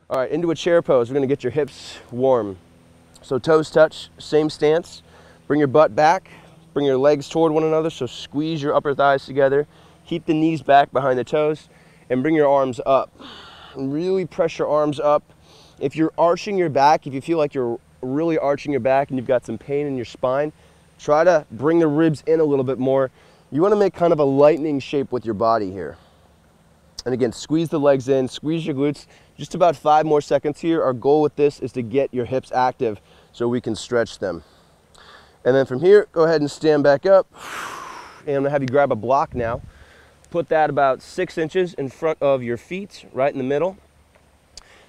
All right, into a chair pose. We're gonna get your hips warm. So toes touch, same stance. Bring your butt back, bring your legs toward one another, so squeeze your upper thighs together. Keep the knees back behind the toes, and bring your arms up. And really press your arms up. If you're arching your back, if you feel like you're really arching your back and you've got some pain in your spine, try to bring the ribs in a little bit more. You wanna make kind of a lightning shape with your body here. And again, squeeze the legs in, squeeze your glutes. Just about 5 more seconds here. Our goal with this is to get your hips active so we can stretch them. And then from here, go ahead and stand back up. And I'm gonna have you grab a block now. Put that about 6 inches in front of your feet, right in the middle.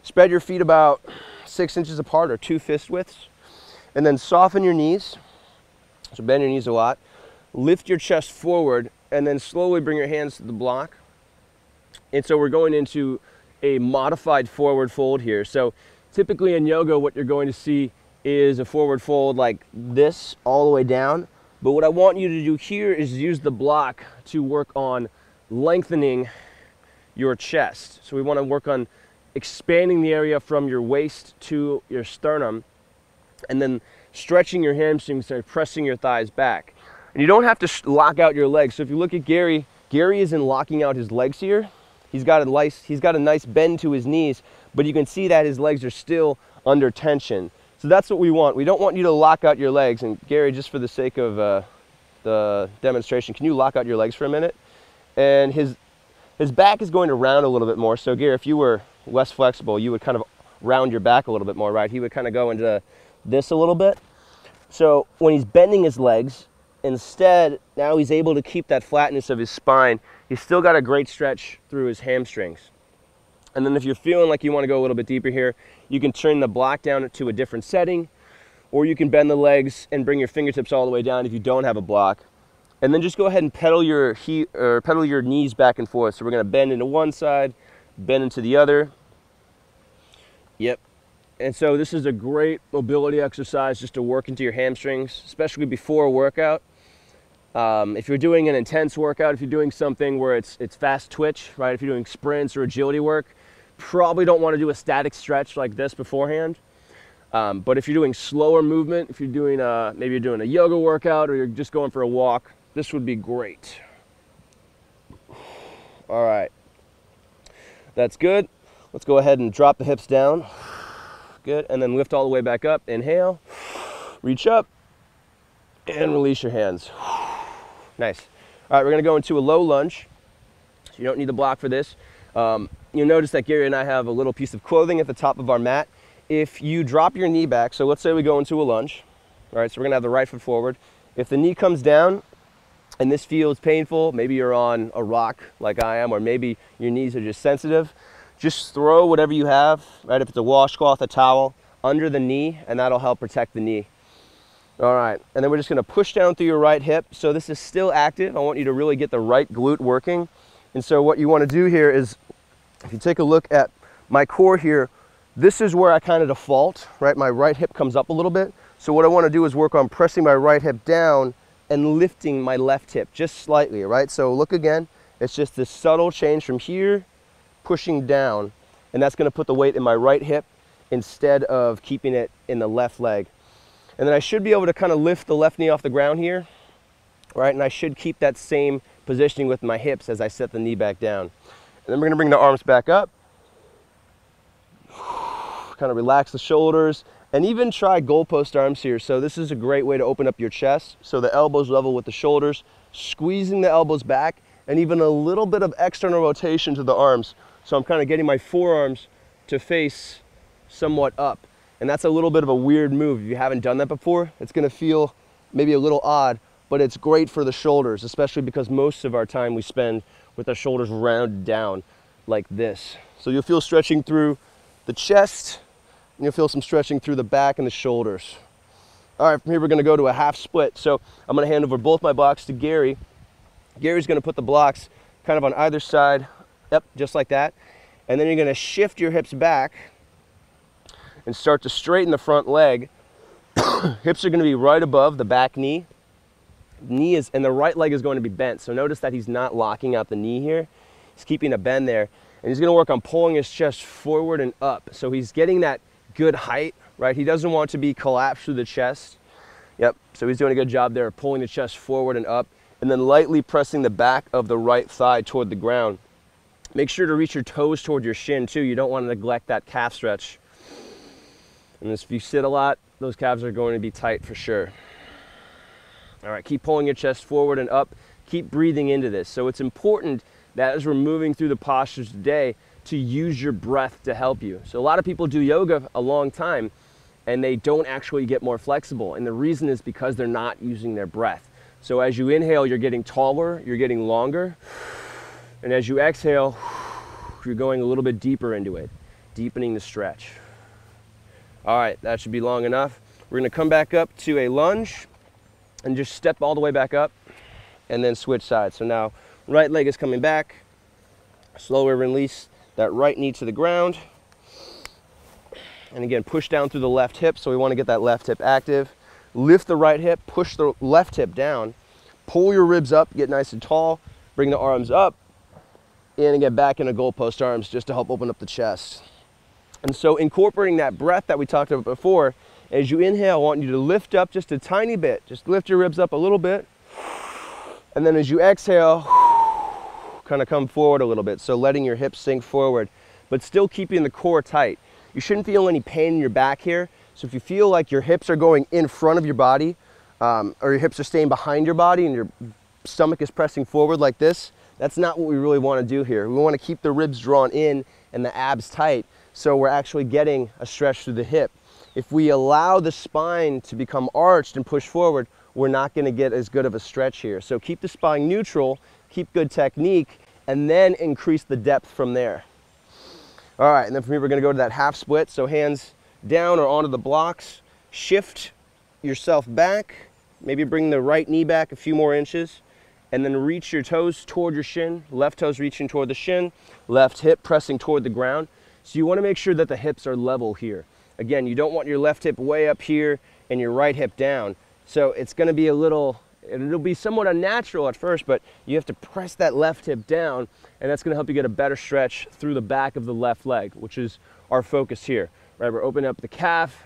Spread your feet about 6 inches apart, or 2 fist widths. And then soften your knees. So bend your knees a lot. Lift your chest forward, and then slowly bring your hands to the block. And so we're going into a modified forward fold here. So typically in yoga, what you're going to see is a forward fold like this all the way down. But what I want you to do here is use the block to work on lengthening your chest. So we want to work on expanding the area from your waist to your sternum, and then stretching your hamstrings and pressing your thighs back. And you don't have to lock out your legs. So if you look at Gary, Gary isn't locking out his legs here. He's got a nice bend to his knees, but you can see that his legs are still under tension. So that's what we want. We don't want you to lock out your legs. And Gary, just for the sake of the demonstration, can you lock out your legs for a minute? And his back is going to round a little bit more. So Gary, if you were less flexible, you would kind of round your back a little bit more, right? He would kind of go into this a little bit. So when he's bending his legs, instead, now he's able to keep that flatness of his spine. He's still got a great stretch through his hamstrings. And then if you're feeling like you want to go a little bit deeper here, you can turn the block down to a different setting, or you can bend the legs and bring your fingertips all the way down if you don't have a block. And then just go ahead and pedal your knees back and forth. So we're going to bend into one side, bend into the other. Yep. And so this is a great mobility exercise just to work into your hamstrings, especially before a workout. If you're doing an intense workout, if you're doing something where it's fast twitch, right? If you're doing sprints or agility work, probably don't want to do a static stretch like this beforehand. But if you're doing slower movement, if you're doing maybe you're doing a yoga workout or you're just going for a walk, this would be great. All right, that's good. Let's go ahead and drop the hips down. Good, and then lift all the way back up. Inhale, reach up, and release your hands. Nice. All right, we're gonna go into a low lunge. So you don't need the block for this. You'll notice that Gary and I have a little piece of clothing at the top of our mat. If you drop your knee back, so let's say we go into a lunge. All right, so we're gonna have the right foot forward. If the knee comes down and this feels painful, maybe you're on a rock like I am, or maybe your knees are just sensitive, just throw whatever you have, right? If it's a washcloth, a towel, under the knee, and that'll help protect the knee. All right, and then we're just gonna push down through your right hip. So this is still active. I want you to really get the right glute working. And so what you wanna do here is, if you take a look at my core here, this is where I kind of default, right? My right hip comes up a little bit. So what I wanna do is work on pressing my right hip down and lifting my left hip just slightly, right? So look again, it's just this subtle change from here, pushing down, and that's gonna put the weight in my right hip instead of keeping it in the left leg. And then I should be able to kind of lift the left knee off the ground here, right? And I should keep that same positioning with my hips as I set the knee back down. And then we're gonna bring the arms back up, kind of relax the shoulders, and even try goalpost arms here. So this is a great way to open up your chest. So the elbows level with the shoulders, squeezing the elbows back, and even a little bit of external rotation to the arms. So I'm kind of getting my forearms to face somewhat up. And that's a little bit of a weird move. If you haven't done that before, it's gonna feel maybe a little odd, but it's great for the shoulders, especially because most of our time we spend with our shoulders rounded down like this. So you'll feel stretching through the chest, and you'll feel some stretching through the back and the shoulders. All right, from here we're gonna go to a half split. So I'm gonna hand over both my blocks to Gary. Gary's gonna put the blocks kind of on either side, yep, just like that. And then you're gonna shift your hips back and start to straighten the front leg. Hips are gonna be right above the back knee. And the right leg is going to be bent. So notice that he's not locking out the knee here. He's keeping a bend there. And he's gonna work on pulling his chest forward and up. So he's getting that good height, right? He doesn't want to be collapsed through the chest. Yep, so he's doing a good job there of pulling the chest forward and up, and then lightly pressing the back of the right thigh toward the ground. Make sure to reach your toes toward your shin too. You don't want to neglect that calf stretch. And if you sit a lot, those calves are going to be tight for sure. All right, keep pulling your chest forward and up. Keep breathing into this. So it's important that as we're moving through the postures today, to use your breath to help you. So a lot of people do yoga a long time and they don't actually get more flexible. And the reason is because they're not using their breath. So as you inhale, you're getting taller, you're getting longer. And as you exhale, you're going a little bit deeper into it, deepening the stretch. All right, that should be long enough. We're gonna come back up to a lunge and just step all the way back up and then switch sides. So now right leg is coming back. Slower release that right knee to the ground. And again, push down through the left hip. So we want to get that left hip active. Lift the right hip, push the left hip down. Pull your ribs up, get nice and tall. Bring the arms up. And again, back into goalpost arms just to help open up the chest. And so incorporating that breath that we talked about before, as you inhale, I want you to lift up just a tiny bit. Just lift your ribs up a little bit. And then as you exhale, kind of come forward a little bit. So letting your hips sink forward, but still keeping the core tight. You shouldn't feel any pain in your back here. So if you feel like your hips are going in front of your body, or your hips are staying behind your body and your stomach is pressing forward like this, that's not what we really want to do here. We want to keep the ribs drawn in and the abs tight, so we're actually getting a stretch through the hip. If we allow the spine to become arched and push forward, we're not going to get as good of a stretch here. So keep the spine neutral, keep good technique, and then increase the depth from there. All right, and then from here we're going to go to that half split. So hands down or onto the blocks, shift yourself back, maybe bring the right knee back a few more inches, and then reach your toes toward your shin, left toes reaching toward the shin, left hip pressing toward the ground. So you want to make sure that the hips are level here. Again, you don't want your left hip way up here and your right hip down. So it's going to be it'll be somewhat unnatural at first, but you have to press that left hip down, and that's going to help you get a better stretch through the back of the left leg, which is our focus here, right? We're opening up the calf,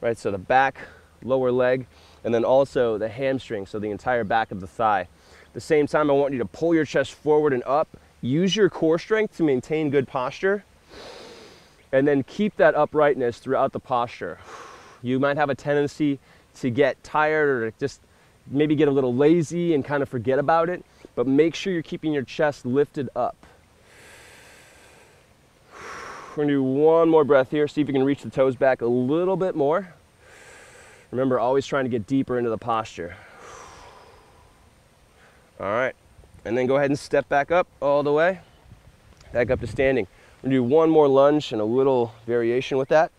right? So the back, lower leg, and then also the hamstring, so the entire back of the thigh. At the same time, I want you to pull your chest forward and up. Use your core strength to maintain good posture, and then keep that uprightness throughout the posture. You might have a tendency to get tired or just maybe get a little lazy and kind of forget about it, but make sure you're keeping your chest lifted up. We're gonna do one more breath here. See if you can reach the toes back a little bit more. Remember, always trying to get deeper into the posture. All right, and then go ahead and step back up all the way, back up to standing. We're gonna do one more lunge and a little variation with that.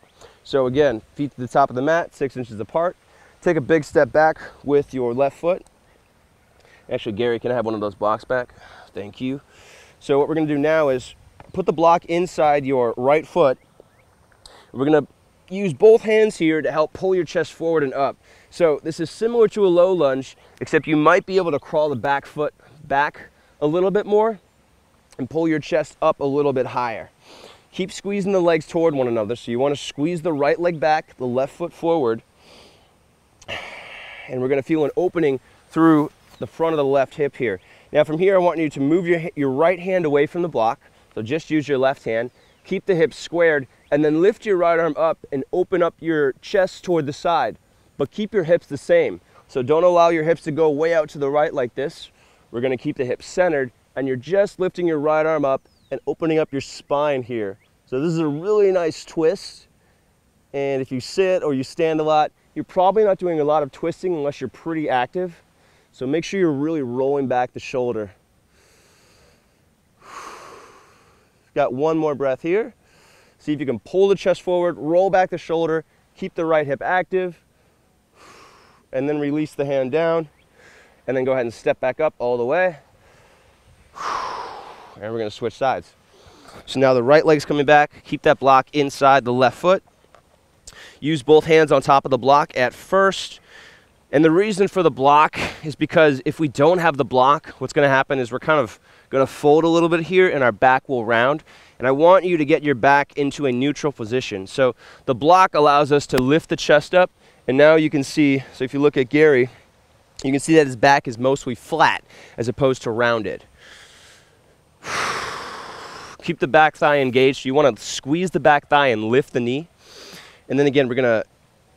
So again, feet to the top of the mat, 6 inches apart. Take a big step back with your left foot. Actually, Gary, can I have one of those blocks back? Thank you. So what we're gonna do now is put the block inside your right foot. We're gonna use both hands here to help pull your chest forward and up. So this is similar to a low lunge, except you might be able to crawl the back foot back a little bit more and pull your chest up a little bit higher. Keep squeezing the legs toward one another. So you wanna squeeze the right leg back, the left foot forward, and we're going to feel an opening through the front of the left hip here. Now from here, I want you to move your right hand away from the block. So just use your left hand, keep the hips squared, and then lift your right arm up and open up your chest toward the side, but keep your hips the same. So don't allow your hips to go way out to the right like this. We're going to keep the hips centered, and you're just lifting your right arm up and opening up your spine here. So this is a really nice twist. And if you sit or you stand a lot, you're probably not doing a lot of twisting unless you're pretty active. So make sure you're really rolling back the shoulder. Got one more breath here. See if you can pull the chest forward, roll back the shoulder, keep the right hip active, and then release the hand down. And then go ahead and step back up all the way. And we're gonna switch sides. So now the right leg's coming back. Keep that block inside the left foot. Use both hands on top of the block at first. And the reason for the block is because if we don't have the block, what's going to happen is we're kind of Gonna fold a little bit here and our back will round. And I want you to get your back into a neutral position. So the block allows us to lift the chest up, and now you can see, so if you look at Gary, you can see that his back is mostly flat as opposed to rounded. Keep the back thigh engaged. You want to squeeze the back thigh and lift the knee. And then again, we're going to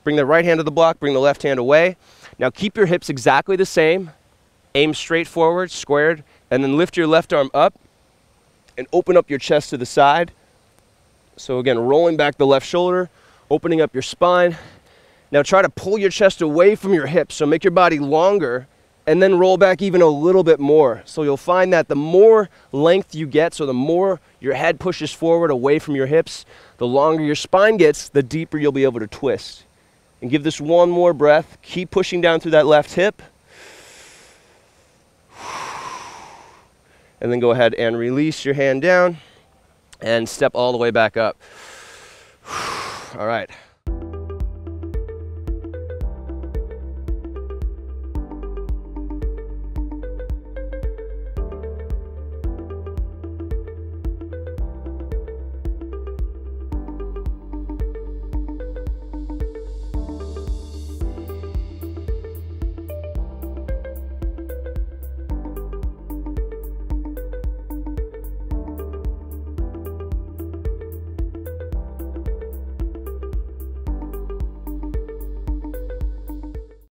bring the right hand to the block, bring the left hand away. Now keep your hips exactly the same. Aim straight forward, squared, and then lift your left arm up and open up your chest to the side. So again, rolling back the left shoulder, opening up your spine. Now try to pull your chest away from your hips, so make your body longer, and then roll back even a little bit more. So you'll find that the more length you get, so the more your head pushes forward away from your hips, the longer your spine gets, the deeper you'll be able to twist. And give this one more breath. Keep pushing down through that left hip. And then go ahead and release your hand down and step all the way back up. All right.